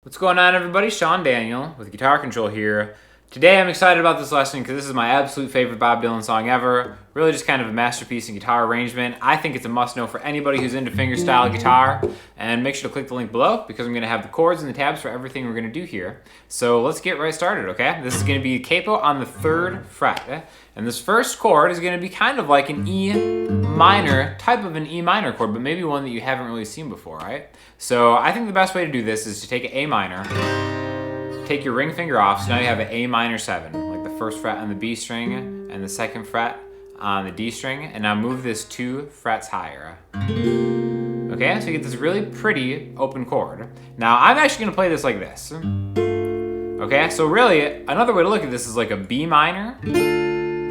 What's going on, everybody? Sean Daniel with Guitar Control here. Today I'm excited about this lesson because this is my absolute favorite Bob Dylan song ever. Really just kind of a masterpiece in guitar arrangement. I think it's a must-know for anybody who's into fingerstyle guitar. And make sure to click the link below because I'm going to have the chords and the tabs for everything we're going to do here. So let's get right started, okay? This is going to be a capo on the 3rd fret. And this first chord is going to be kind of like an E minor, type of an E minor chord, but maybe one that you haven't really seen before, right? So I think the best way to do this is to take an A minor, take your ring finger off, so now you have an A minor 7, like the 1st fret on the B string and the 2nd fret on the D string, and now move this 2 frets higher. Okay, so you get this really pretty open chord. Now I'm actually going to play this like this. Okay, so really another way to look at this is like a B minor,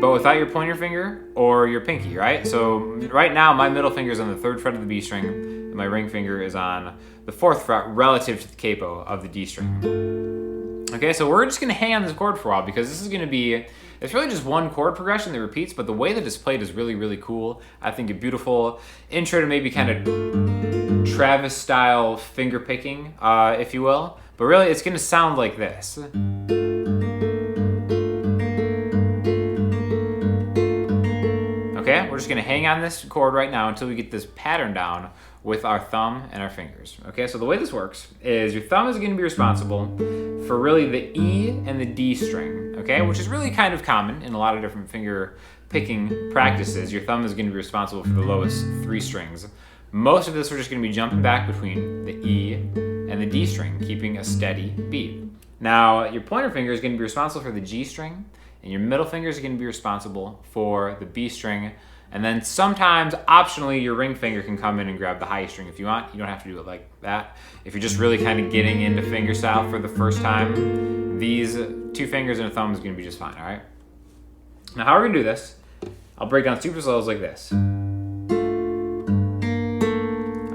but without your pointer finger or your pinky, right? So right now my middle finger is on the 3rd fret of the B string, and my ring finger is on the 4th fret relative to the capo of the D string. Okay, so we're just gonna hang on this chord for a while because this is gonna be, it's really just one chord progression that repeats, but the way that it's played is really, really cool. I think a beautiful intro to maybe kind of Travis style finger picking, if you will. But really it's gonna sound like this. Okay, we're just gonna hang on this chord right now until we get this pattern down with our thumb and our fingers. Okay, so the way this works is your thumb is gonna be responsible for really the E and the D string, okay, which is really kind of common in a lot of different finger picking practices. Your thumb is gonna be responsible for the lowest 3 strings. Most of this we're just gonna be jumping back between the E and the D string, keeping a steady beat. Now, your pointer finger is gonna be responsible for the G string, and your middle finger is going to be responsible for the B string. And then sometimes, optionally, your ring finger can come in and grab the high string if you want. You don't have to do it like that. If you're just really kind of getting into fingerstyle for the first time, these 2 fingers and a thumb is going to be just fine, all right? Now, how we're going to do this, I'll break down super slows like this.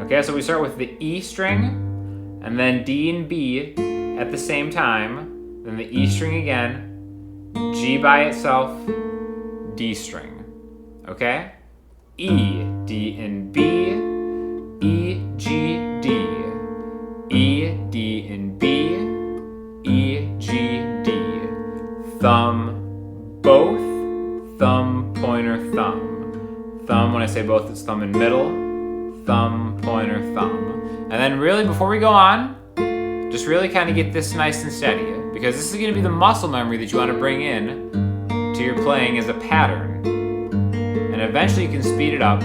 Okay, so we start with the E string, and then D and B at the same time, then the E string again, G by itself, D string, okay? E, D and B, E, G, D, E, D and B, E, G, D. Thumb, both, thumb, pointer, thumb. Thumb, when I say both, it's thumb and middle, thumb, pointer, thumb. And then really, before we go on, just really kind of get this nice and steady, because this is going to be the muscle memory that you want to bring in to your playing as a pattern. And eventually you can speed it up.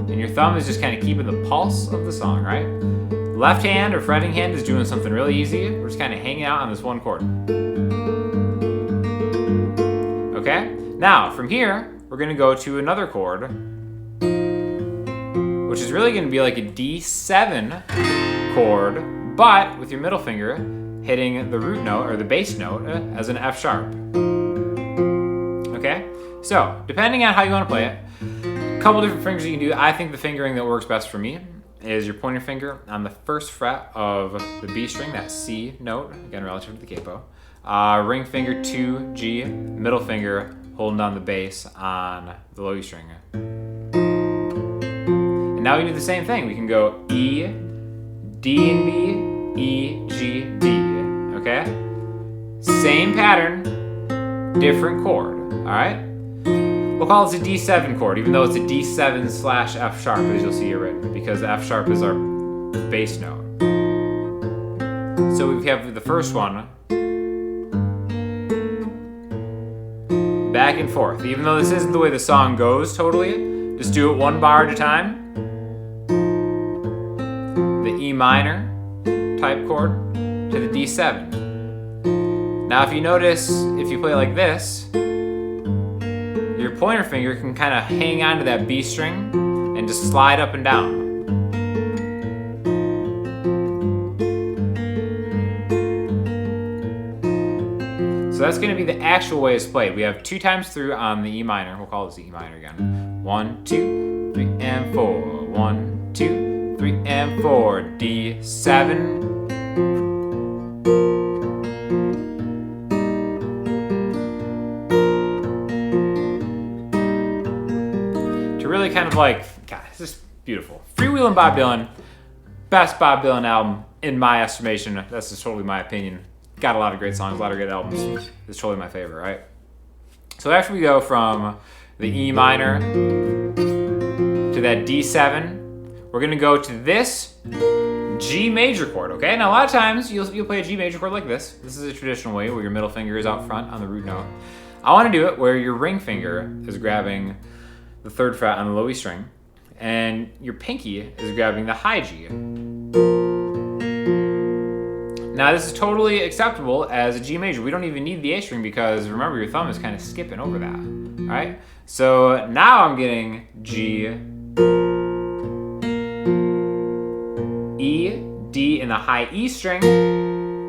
And your thumb is just kind of keeping the pulse of the song, right? Left hand or fretting hand is doing something really easy. We're just kind of hanging out on this one chord. Okay? Now, from here, we're going to go to another chord, which is really going to be like a D7 chord, but with your middle finger hitting the root note or the bass note as an F sharp. Okay, so depending on how you want to play it, a couple different fingers you can do. I think the fingering that works best for me is your pointer finger on the 1st fret of the B string, that C note, again relative to the capo. Ring finger 2, G, middle finger holding down the bass on the low E string. And now we do the same thing. We can go E, D and B, E, G, D, okay? Same pattern, different chord, all right? We'll call this a D7 chord, even though it's a D7 / F sharp, as you'll see here written, because F sharp is our bass note. So we have the first one, back and forth. Even though this isn't the way the song goes totally, just do it one bar at a time. The E minor type chord to the D7. Now if you notice, if you play like this, your pointer finger can kind of hang onto that B string and just slide up and down. So that's going to be the actual way it's played. We have 2 times through on the E minor. We'll call this the E minor again. 1, 2, 3, and 4. 1, 2, 3, and 4. D7. To really kind of like, God, it's just beautiful. Freewheeling Bob Dylan. best Bob Dylan album in my estimation. That's just totally my opinion. Got a lot of great songs, a lot of great albums. It's totally my favorite, right? So after we go from the E minor to that D7, we're gonna go to this G major chord, okay? Now a lot of times you'll play a G major chord like this. This is a traditional way where your middle finger is out front on the root note. I wanna do it where your ring finger is grabbing the 3rd fret on the low E string, and your pinky is grabbing the high G. Now this is totally acceptable as a G major. We don't even need the A string because remember your thumb is kind of skipping over that, all right? So now I'm getting G, E, D in the high E string.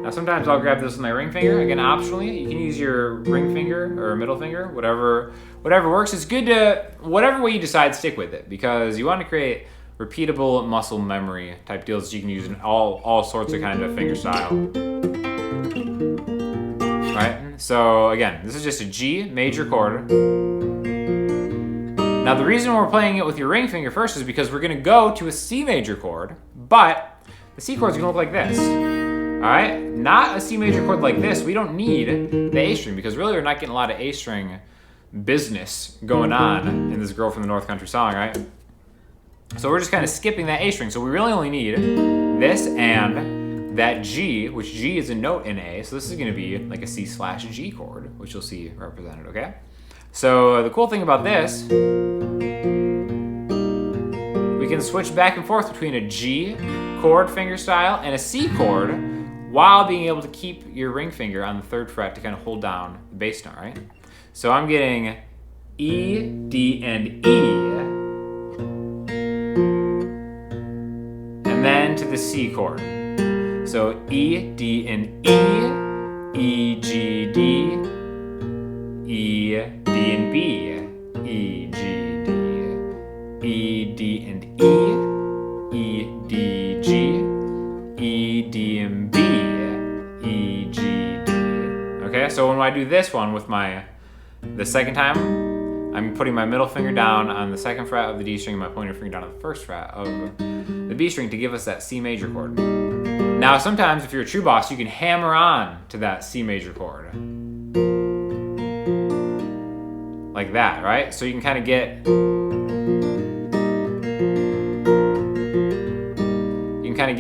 Now sometimes I'll grab this with my ring finger. Again, optionally, you can use your ring finger or middle finger, whatever works. It's good to, whatever way you decide, stick with it because you want to create repeatable muscle memory type deals that you can use in all sorts of kind of fingerstyle. All right, so again, this is just a G major chord. Now the reason we're playing it with your ring finger first is because we're gonna go to a C major chord, but the C chord's gonna look like this. All right, not a C major chord like this. We don't need the A string because really we're not getting a lot of A string business going on in this Girl from the North Country song, right? So we're just kind of skipping that A string. So we really only need this and that G, which G is a note in A. So this is gonna be like a C/G chord, which you'll see represented, okay? So the cool thing about this, we can switch back and forth between a G chord fingerstyle and a C chord while being able to keep your ring finger on the 3rd fret to kind of hold down the bass note, right? So I'm getting E, D, and E, and then to the C chord. So E, D, and E, E, G, D, E, D, and B, E, G, D, E, D, and E, E, D, G, E, D, and B, E, G, D. Okay, so when I do this one with the second time, I'm putting my middle finger down on the 2nd fret of the D string and my pointer finger down on the 1st fret of the B string to give us that C major chord. Now sometimes if you're a true boss, you can hammer on to that C major chord. Like that, right? So you can kind of get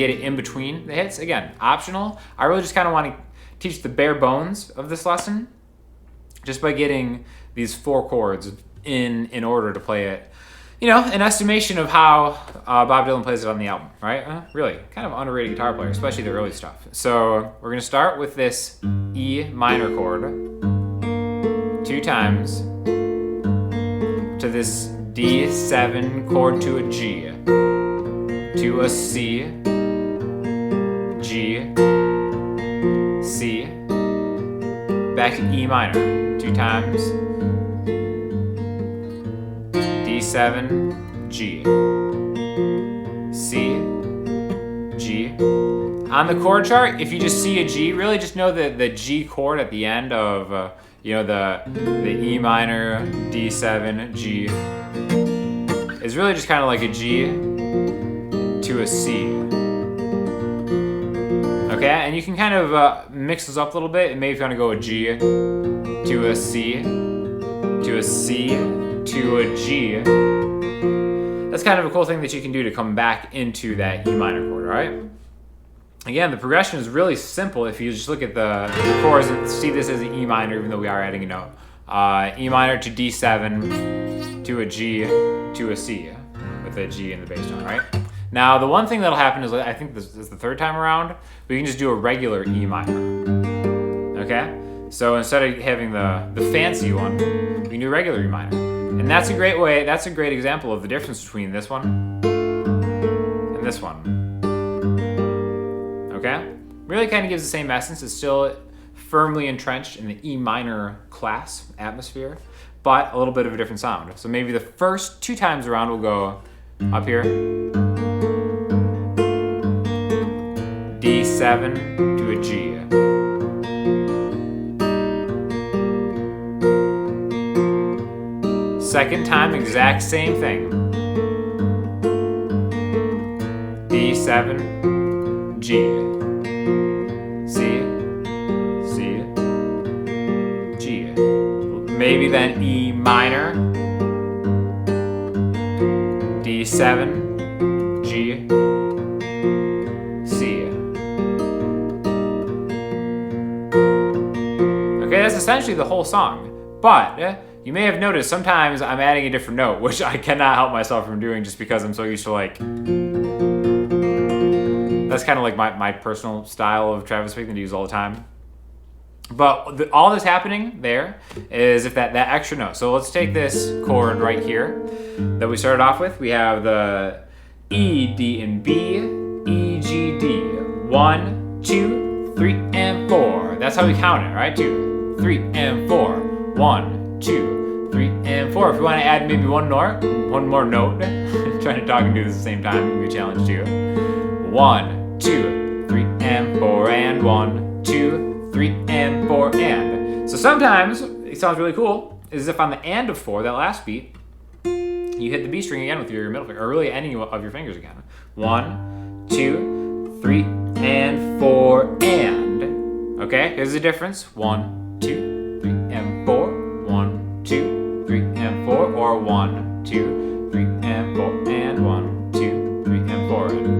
it in between the hits. Again, optional. I really just kind of want to teach the bare bones of this lesson just by getting these 4 chords in order to play it. You know, an estimation of how Bob Dylan plays it on the album, right? Really, kind of underrated guitar player, especially the early stuff. So we're gonna start with this E minor chord 2 times to this D7 chord to a G, to a C, G, C, back to E minor 2 times, D7, G, C, G. On the chord chart, if you just see a G, really just know that the G chord at the end of you know, the E minor, D7, G is really just kind of like a G to a C. Okay, and you can kind of mix those up a little bit, and maybe if you want to go a G to a C, to a C, to a G. That's kind of a cool thing that you can do to come back into that E minor chord, all right? Again, the progression is really simple if you just look at the chords and see this as an E minor, even though we are adding a note. E minor to D7 to a G to a C with a G in the bass tone, right? Now, the one thing that'll happen is, I think this is the 3rd time around, we can just do a regular E minor, okay? So instead of having the fancy one, we can do a regular E minor. And that's a great way, that's a great example of the difference between this one and this one. Okay? Really kind of gives the same essence. It's still firmly entrenched in the E minor class atmosphere, but a little bit of a different sound. So maybe the first 2 times around we'll go up here, D7 to a G. Second time, exact same thing. D7 D7, G, C, C, G. Maybe then E minor, D7, G, C. Okay, that's essentially the whole song. But you may have noticed sometimes I'm adding a different note, which I cannot help myself from doing just because I'm so used to like... That's kind of like my personal style of Travis picking to use all the time. But all that's happening there is if that extra note. So let's take this chord right here that we started off with. We have the E, D, and B, E, G, D. 1, 2, 3, and 4. That's how we count it, right? 2, 3, and 4. 1, 2, 3, and 4. If you want to add maybe one more note, trying to talk and do this at the same time would be a challenge too. 1, 2, 3, and 4, and 1, 2, 3, and 4, and. So sometimes it sounds really cool, is if on the and of 4, that last beat, you hit the B string again with your middle finger, or really any of your fingers again. 1, 2, 3, and 4, and. Okay, here's the difference. 1, 2, 3, and 4. 1, 2, 3, and 4. Or 1, 2, 3, and 4, and 1, 2, 3, and 4, and.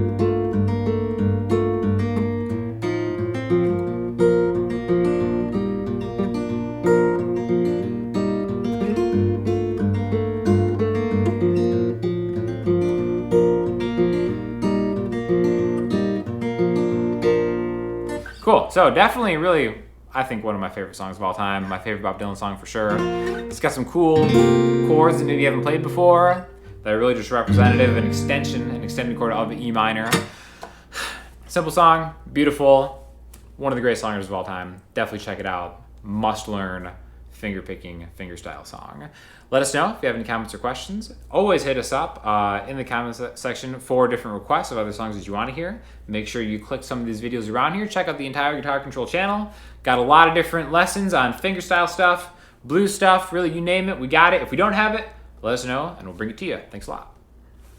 Cool. So definitely really, I think one of my favorite songs of all time. My favorite Bob Dylan song for sure. It's got some cool chords that maybe you haven't played before that are really just representative, an extended chord of E minor. Simple song, beautiful. One of the greatest songwriters of all time. Definitely check it out. Must learn finger-picking, fingerstyle song. Let us know if you have any comments or questions. Always hit us up in the comments section for different requests of other songs that you want to hear. Make sure you click some of these videos around here. Check out the entire Guitar Control channel. Got a lot of different lessons on fingerstyle stuff, blues stuff, really you name it, we got it. If we don't have it, let us know and we'll bring it to you. Thanks a lot.